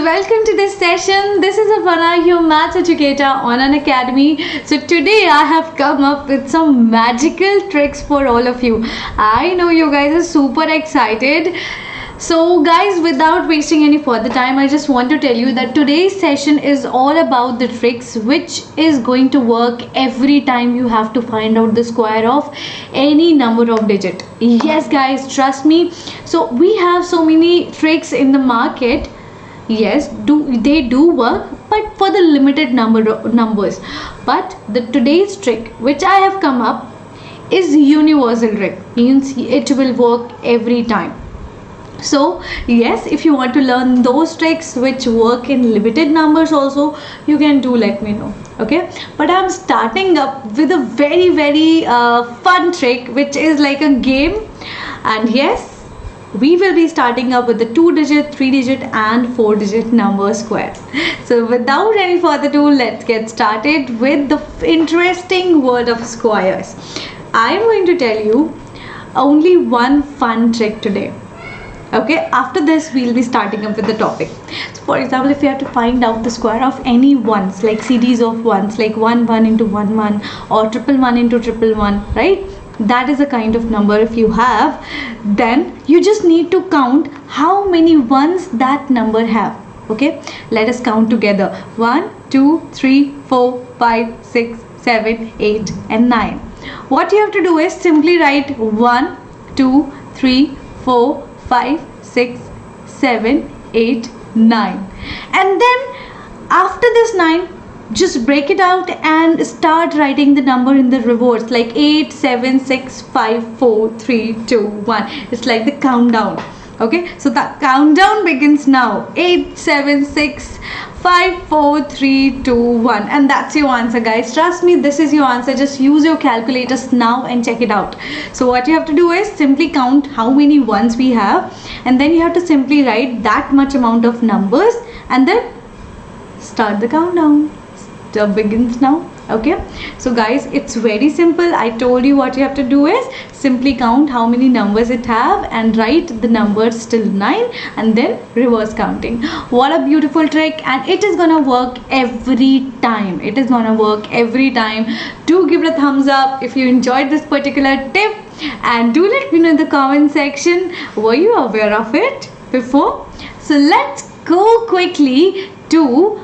welcome to this session. This is Aparna, your maths educator on an academy. So today I have come up with some magical tricks for all of you. I know you guys are super excited. So guys, without wasting any further time, I just want to tell you that today's session is all about the tricks which is going to work every time you have to find out the square of any number of digit. Yes guys, trust me. So we have so many tricks in the market. Yes, they do work, but for the limited numbers. But the today's trick which I have come up is universal trick, means it will work every time. So yes, if you want to learn those tricks which work in limited numbers also, you can do let me know. Okay, but I'm starting up with a very fun trick which is like a game. And yes, we will be starting up with the 2-digit, 3-digit and 4-digit number square. So without any further ado, let's get started with the interesting world of squares. I'm going to tell you only one fun trick today. Okay, after this we'll be starting up with the topic. So for example, if you have to find out the square of any ones, like series of ones, like 1 1 into 1 1 or 1 1 into 1 1, right? That is a kind of number. If you have, then you just need to count how many ones that number have. Okay, let us count together. 1 2 3 4 5 6 7 8 and 9. What you have to do is simply write 1 2 3 4 5 6 7 8 9, and then after this 9, just break it out and start writing the number in the reverse, like 8 7 6 5 4 3 2 1. It's like the countdown. Okay, so the countdown begins now. 8 7 6 5 4 3 2 1, and that's your answer guys. Trust me, this is your answer. Just use your calculators now and check it out. So what you have to do is simply count how many ones we have, and then you have to simply write that much amount of numbers and then start the countdown. The begins now. Okay, so guys, it's very simple. I told you what you have to do is simply count how many numbers it have and write the numbers till 9 and then reverse counting. What a beautiful trick, and it is gonna work every time. It is gonna work every time. Do give it a thumbs up if you enjoyed this particular tip, and do let me know in the comment section, were you aware of it before? So let's go quickly to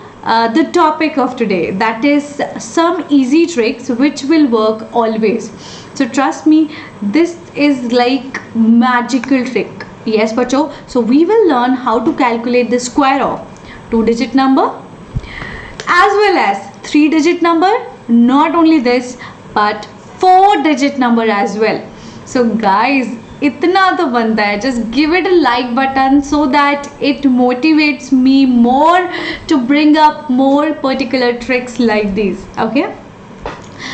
the topic of today, that is some easy tricks which will work always. So trust me, this is like magical trick. Yes bacho, so we will learn how to calculate the square of 2-digit number as well as 3-digit number. Not only this, but 4-digit number as well. So guys, इतना तो बनता है, just give it a like button so that it motivates me more to bring up more particular tricks like these. Okay,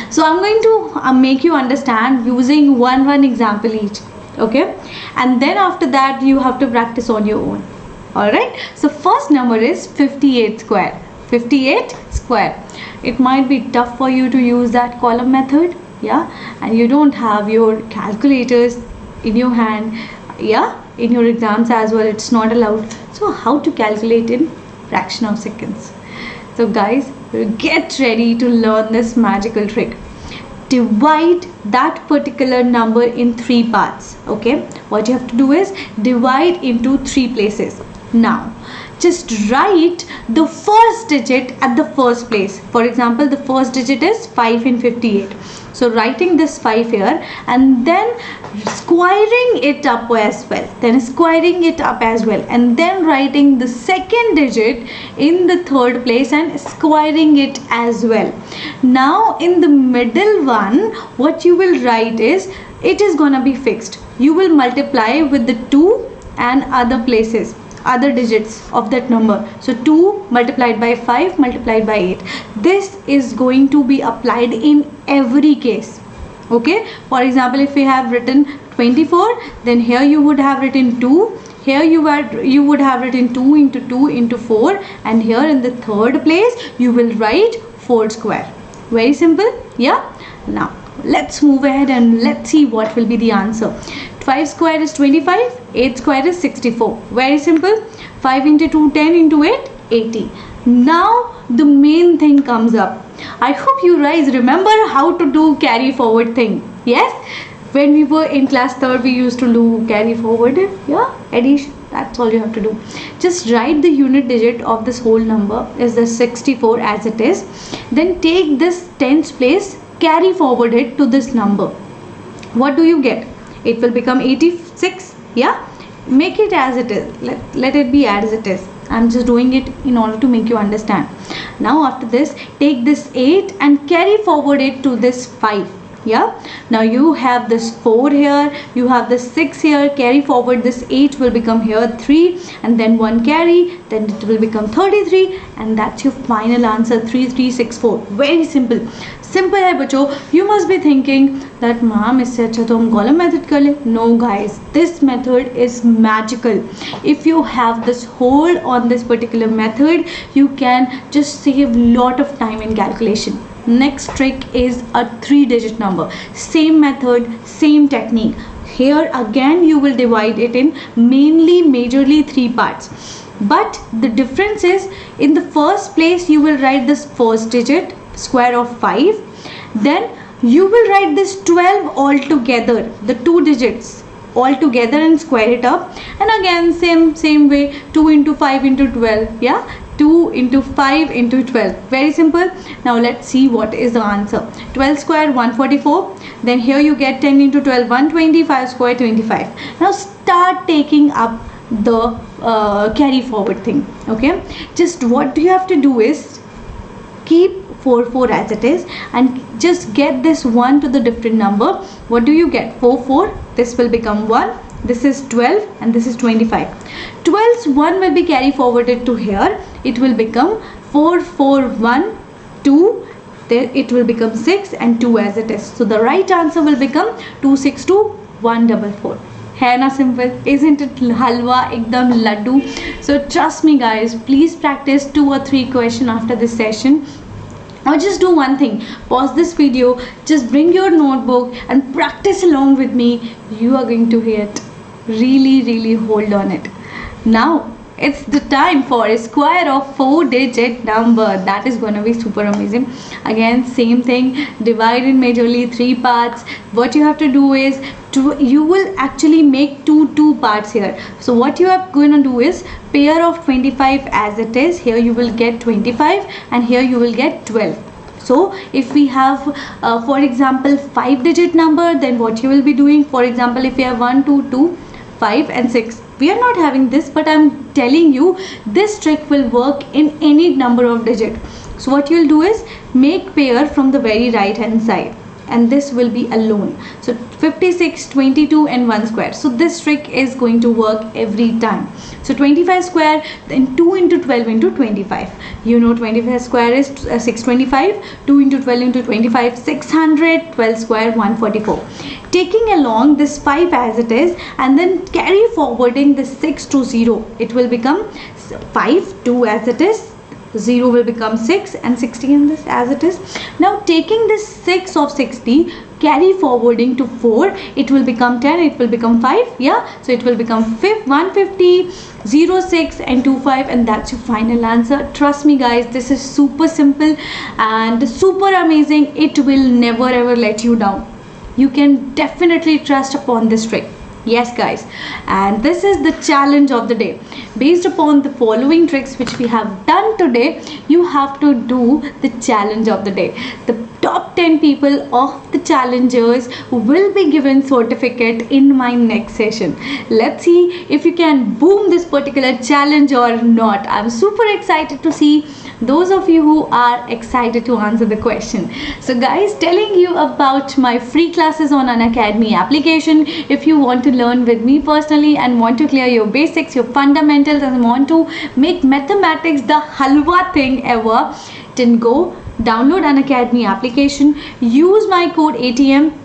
so I'm going to make you understand using one example each. Okay, and then after that you have to practice on your own. All right, so first number is 58 square. 58 square. It might be tough for you to use that column method, yeah, and you don't have your calculators in your hand, yeah, in your exams as well, it's not allowed. So how to calculate in fraction of seconds? So guys, get ready to learn this magical trick. Divide that particular number in 3 parts. Okay, what you have to do is divide into 3 places. Now just write the first digit at the first place. For example, the first digit is 5 in 58. So writing this 5 here and then squaring it up as well. Then squaring it up as well. And then writing the second digit in the third place and squaring it as well. Now in the middle one, what you will write is, it is gonna be fixed. You will multiply with the 2 and other places, other digits of that number. So 2 multiplied by 5 multiplied by 8. This is going to be applied in every case. Okay, for example, if we have written 24, then here you would have written 2. Here you would have written 2 into 2 into 4, and here in the third place you will write 4 square. Very simple, yeah. Now let's move ahead and let's see what will be the answer. 5 square is 25, 8 square is 64. Very simple. 5 into 2, 10 into 8, 80. Now the main thing comes up. I hope you guys remember how to do carry forward thing. Yes, when we were in class 3rd we used to do carry forward. Yeah, addition. That's all you have to do. Just write the unit digit of this whole number is the 64 as it is. Then take this tens place, carry forward it to this number. What do you get? It will become 86. Yeah, make it as it is. Let it be as it is. I'm just doing it in order to make you understand. Now after this, take this 8 and carry forward it to this 5. Yeah, now you have this 4 here, you have this 6 here, carry forward this 8 will become here 3, and then 1 carry, then it will become 33, and that's your final answer, 3364. Very simple. Simple है बच्चों. You must be thinking that ma'am इससे अच्छा तो हम column method कर ले. No guys, this method is magical. If you have this hold on this particular method, you can just save lot of time in calculation. Next trick is a 3-digit number. Same method, same technique. Here again you will divide it in majorly 3 parts. But the difference is, in the first place you will write this first digit, square of 5. Then you will write this 12 all together, the 2 digits all together, and square it up. And again same way, 2 into 5 into 12. Yeah, 2 into 5 into 12. Very simple. Now let's see what is the answer. 12 square 144. Then here you get 10 into 12 125 square 25. Now start taking up the carry forward thing. Okay, just what you have to do is keep 4 as it is and just get this 1 to the different number. What do you get? 4, this will become 1, this is 12, and this is 25. 12's 1 will be carry forwarded to here. It will become 4, 1, 2. There it will become 6 and 2 as it is. So the right answer will become 262 144. है ना simple? Isn't it halwa ekdam laddu? So trust me guys, please practice 2 or 3 questions after this session. Or just do one thing, pause this video, just bring your notebook and practice along with me. You are going to hit. Really hold on it. Now it's the time for a square of 4-digit number. That is gonna be super amazing. Again same thing, divide in majorly 3 parts. What you have to do is you will actually make two parts here. So what you are going to do is pair of 25 as it is. Here you will get 25 and here you will get 12. So if we have for example 5-digit number, then what you will be doing, for example if you have 1 2 2 5 and 6, we are not having this, but I'm telling you this trick will work in any number of digit. So what you will do is make pair from the very right hand side, and this will be alone. So 56, 22 and 1 square. So this trick is going to work every time. So 25 square, then 2 into 12 into 25. You know 25 square is 625, 2 into 12 into 25, 600, 12 square 144. Taking along this 5 as it is and then carry forwarding the 6 to 0. It will become 5, 2 as it is. 0 will become 6 and 60 in this as it is. Now taking this 6 of 60, carry forwarding to 4, it will become 10, it will become 5. Yeah, so it will become 150, 06 and 25, and that's your final answer. Trust me guys, this is super simple and super amazing. It will never ever let you down. You can definitely trust upon this trick. Yes guys, and this is the challenge of the day. Based upon the following tricks which we have done today, you have to do the challenge of the day. The top 10 people of the challengers will be given certificate in my next session. Let's see if you can boom this particular challenge or not. I'm super excited to see those of you who are excited to answer the question. So guys, telling you about my free classes on Unacademy application. If you want to learn with me personally and want to clear your basics, your fundamentals, and want to make mathematics the halwa thing ever, then go download Unacademy application, use my code ATM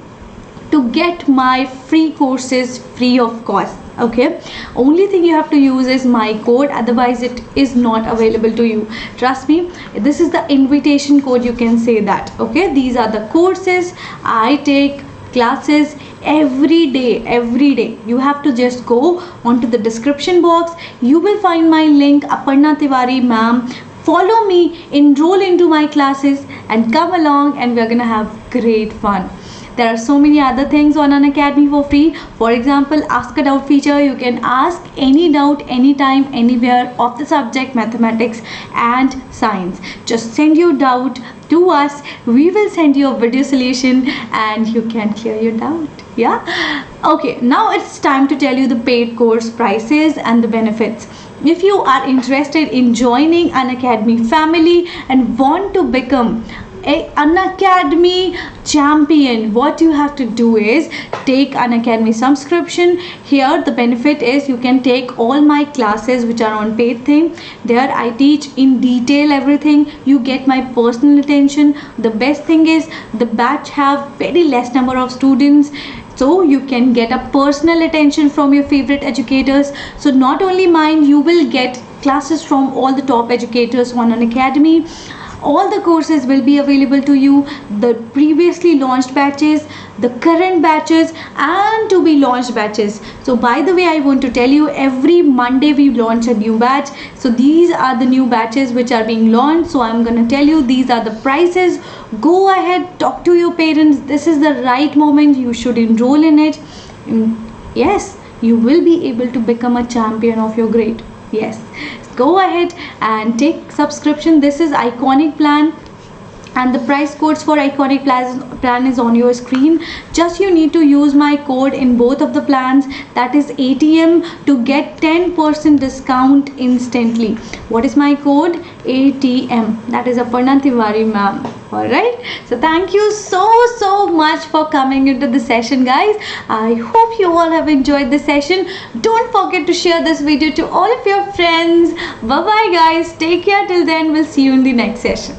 to get my free courses free of cost. Okay, only thing you have to use is my code, otherwise it is not available to you. Trust me, this is the invitation code, you can say that. Okay, these are the courses I take, classes every day you have to just go onto the description box. You will find my link, Aparna Tiwari ma'am. Follow me, enroll into my classes, and come along, and we're gonna have great fun. There are so many other things on Unacademy for free. For example, ask a doubt feature. You can ask any doubt anytime, anywhere of the subject mathematics and science. Just send your doubt to us. We will send you a video solution and you can clear your doubt. Yeah. Okay, now it's time to tell you the paid course prices and the benefits. If you are interested in joining Unacademy family and want to become Unacademy champion, what you have to do is take Unacademy subscription. Here the benefit is you can take all my classes which are on paid thing. There I teach in detail everything. You get my personal attention. The best thing is the batch have very less number of students, so you can get a personal attention from your favorite educators. So not only mine, you will get classes from all the top educators on Unacademy. All the courses will be available to you, the previously launched batches, the current batches, and to be launched batches. So by the way, I want to tell you, every Monday we launch a new batch. So these are the new batches which are being launched. So I'm going to tell you, these are the prices. Go ahead, talk to your parents. This is the right moment. You should enroll in it. Yes, you will be able to become a champion of your grade. Yes, go ahead and take subscription. This is Iconic plan, and the price codes for Iconic plan is on your screen. Just you need to use my code in both of the plans, that is ATM, to get 10% discount instantly. What is my code? ATM. That is Aparna Tiwari ma'am. Alright, so thank you so much for coming into the session, guys. I hope you all have enjoyed the session. Don't forget to share this video to all of your friends. Bye bye guys, take care till then. We'll see you in the next session.